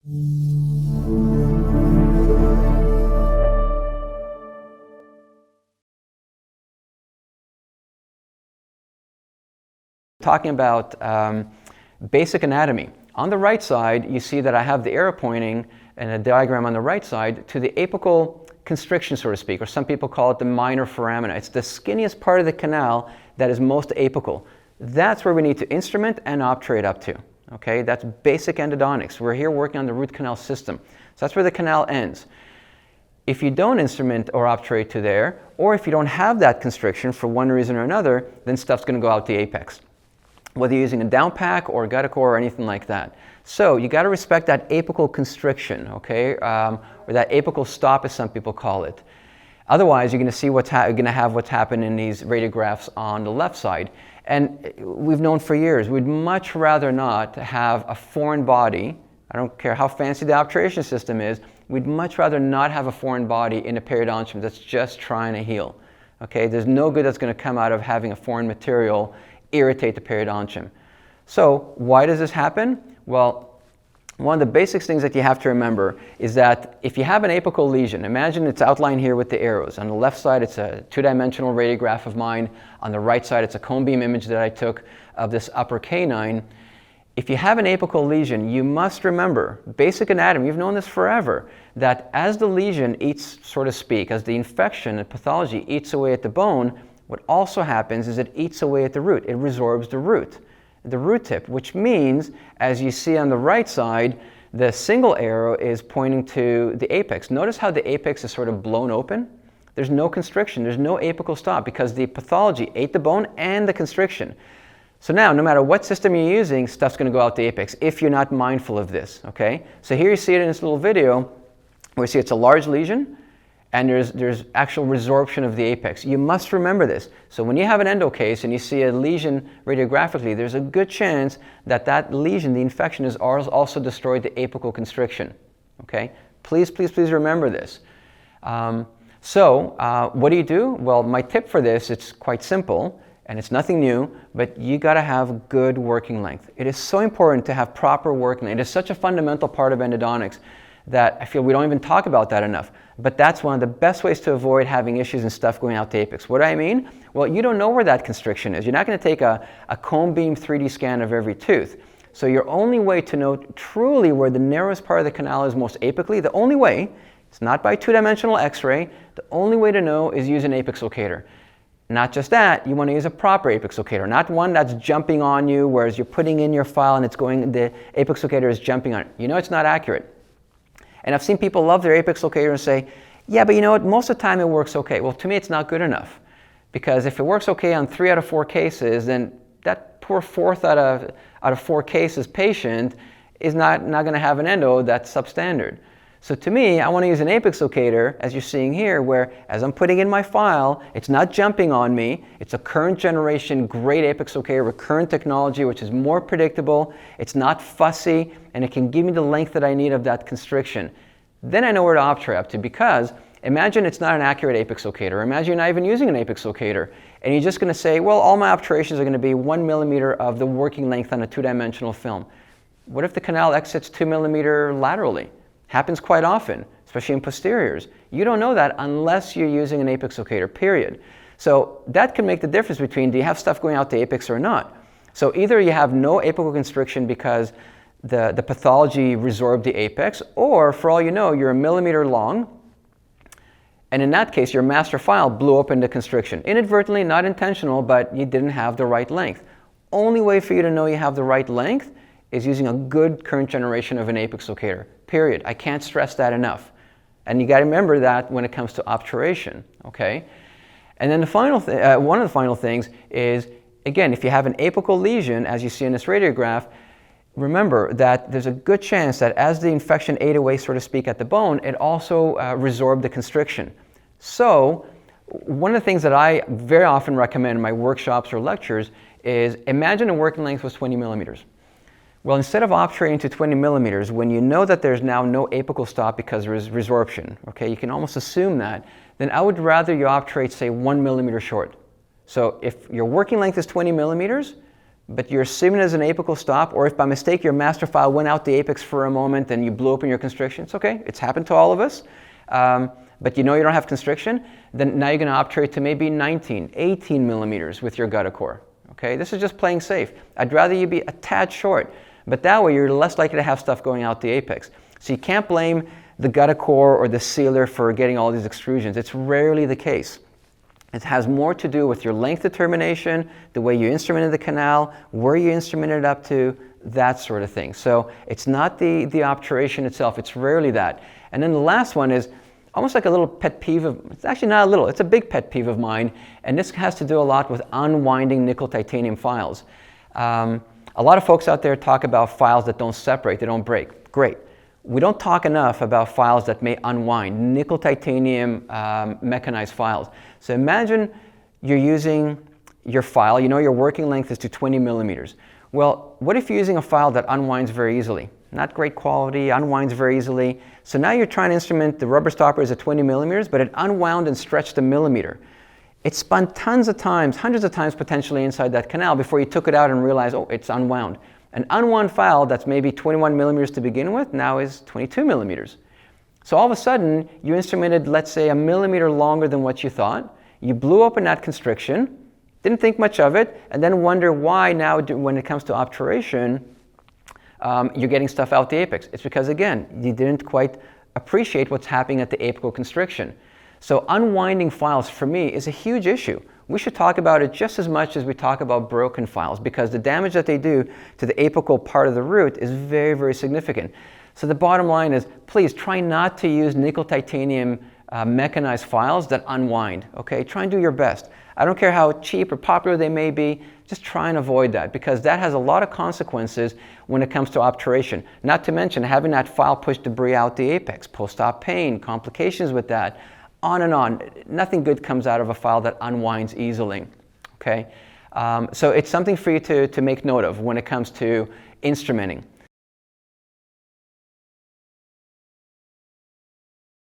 Talking about basic anatomy. On the right side, you see that I have the arrow pointing in a diagram on the right side to the apical constriction, so to speak, or some people call it the minor foramina. It's the skinniest part of the canal that is most apical. That's where we need to instrument and obturate up to. Okay, that's basic endodontics. We're here working on the root canal system. So that's where the canal ends. If you don't instrument or obturate to there, or if you don't have that constriction for one reason or another, then stuff's going to go out the apex, whether you're using a down pack or gutticore or anything like that. So you got to respect that apical constriction, okay, or that apical stop, as some people call it. Otherwise, you're going to see what's happened in these radiographs on the left side. And we've known for years, we'd much rather not have a foreign body. I don't care how fancy the obturation system is, we'd much rather not have a foreign body in a periodontium that's just trying to heal. Okay, there's no good that's going to come out of having a foreign material irritate the periodontium. So why does this happen? Well, one of the basic things that you have to remember is that if you have an apical lesion, imagine it's outlined here with the arrows. On the left side, it's a two-dimensional radiograph of mine. On the right side, it's a cone beam image that I took of this upper canine. If you have an apical lesion, you must remember, basic anatomy, you've known this forever, that as the lesion eats, so to speak, as the infection and pathology eats away at the bone, what also happens is it eats away at the root. It resorbs the root tip, which means, as you see on the right side, the single arrow is pointing to the apex. Notice how the apex is sort of blown open. There's no constriction, there's no apical stop because the pathology ate the bone and the constriction. So now, no matter what system you're using, stuff's going to go out the apex if you're not mindful of this, okay? So here you see it in this little video where you see it's a large lesion and there's actual resorption of the apex. You must remember this. So when you have an endo case and you see a lesion radiographically, there's a good chance that that lesion, the infection, has also destroyed the apical constriction. Okay? Please, please, please remember this. What do? Well, my tip for this, it's quite simple and it's nothing new, but you got to have good working length. It is so important to have proper working length. It is such a fundamental part of endodontics that I feel we don't even talk about that enough. But that's one of the best ways to avoid having issues and stuff going out the apex. What do I mean? Well, you don't know where that constriction is. You're not going to take a cone beam 3D scan of every tooth. So your only way to know truly where the narrowest part of the canal is most apically, the only way, it's not by two-dimensional x-ray, the only way to know is use an apex locator. Not just that, you want to use a proper apex locator, not one that's jumping on you, whereas you're putting in your file and it's going, the apex locator is jumping on it. You know it's not accurate. And I've seen people love their apex locator and say, yeah, but you know what, most of the time it works okay. Well, to me, it's not good enough. Because if it works okay on 3 out of 4 cases, then that poor 4th out of 4 cases patient is not going to have an endo that's substandard. So to me, I want to use an apex locator, as you're seeing here, where as I'm putting in my file, it's not jumping on me. It's a current generation, great apex locator with current technology, which is more predictable. It's not fussy, and it can give me the length that I need of that constriction. Then I know where to obturate up to, because imagine it's not an accurate apex locator. Imagine you're not even using an apex locator, and you're just going to say, well, all my obturations are going to be 1 millimeter of the working length on a two-dimensional film. What if the canal exits 2 millimeter laterally? Happens quite often, especially in posteriors. You don't know that unless you're using an apex locator, period. So that can make the difference between do you have stuff going out the apex or not. So either you have no apical constriction because the pathology resorbed the apex, or for all you know, you're 1 millimeter long, and in that case, your master file blew open the constriction. Inadvertently, not intentional, but you didn't have the right length. Only way for you to know you have the right length is using a good current generation of an apex locator, period. I can't stress that enough. And you got to remember that when it comes to obturation, okay? And then the final one of the final things is, again, if you have an apical lesion, as you see in this radiograph, remember that there's a good chance that as the infection ate away, so to speak, at the bone, it also resorbed the constriction. So one of the things that I very often recommend in my workshops or lectures is imagine a working length was 20 millimeters. Well, instead of obturating to 20 millimeters, when you know that there's now no apical stop because there is resorption, okay, you can almost assume that, then I would rather you obturate, say, 1 millimeter short. So if your working length is 20 millimeters, but you're assuming there's an apical stop, or if by mistake your master file went out the apex for a moment and you blew open your constriction, it's okay, it's happened to all of us, but you know you don't have constriction, then now you're going to obturate to maybe 19, 18 millimeters with your gutta core. Okay, this is just playing safe. I'd rather you be a tad short, but that way you're less likely to have stuff going out the apex. So you can't blame the gutta core or the sealer for getting all these extrusions. It's rarely the case. It has more to do with your length determination, the way you instrumented the canal, where you instrumented it up to, that sort of thing. So it's not the obturation itself, it's rarely that. And then the last one is almost like a little pet peeve of, it's actually not a little, it's a big pet peeve of mine, and this has to do a lot with unwinding nickel titanium files. A lot of folks out there talk about files that don't separate, they don't break. Great. We don't talk enough about files that may unwind, nickel titanium mechanized files. So imagine you're using your file, you know your working length is to 20 millimeters. Well, what if you're using a file that unwinds very easily? Not great quality, unwinds very easily. So now you're trying to instrument the rubber stopper is at 20 millimeters, but it unwound and stretched a millimeter. It spun tons of times, hundreds of times potentially inside that canal before you took it out and realized, oh, it's unwound. An unwound file that's maybe 21 millimeters to begin with now is 22 millimeters. So all of a sudden, you instrumented, let's say, a millimeter longer than what you thought. You blew open that constriction, didn't think much of it, and then wonder why now when it comes to obturation, you're getting stuff out the apex. It's because, again, you didn't quite appreciate what's happening at the apical constriction. So unwinding files, for me, is a huge issue. We should talk about it just as much as we talk about broken files, because the damage that they do to the apical part of the root is very, very significant. So the bottom line is, please try not to use nickel titanium mechanized files that unwind. Okay, try and do your best. I don't care how cheap or popular they may be, just try and avoid that, because that has a lot of consequences when it comes to obturation. Not to mention having that file push debris out the apex, post-op pain, complications with that, on and on. Nothing good comes out of a file that unwinds easily. Okay, so it's something for you to make note of when it comes to instrumenting.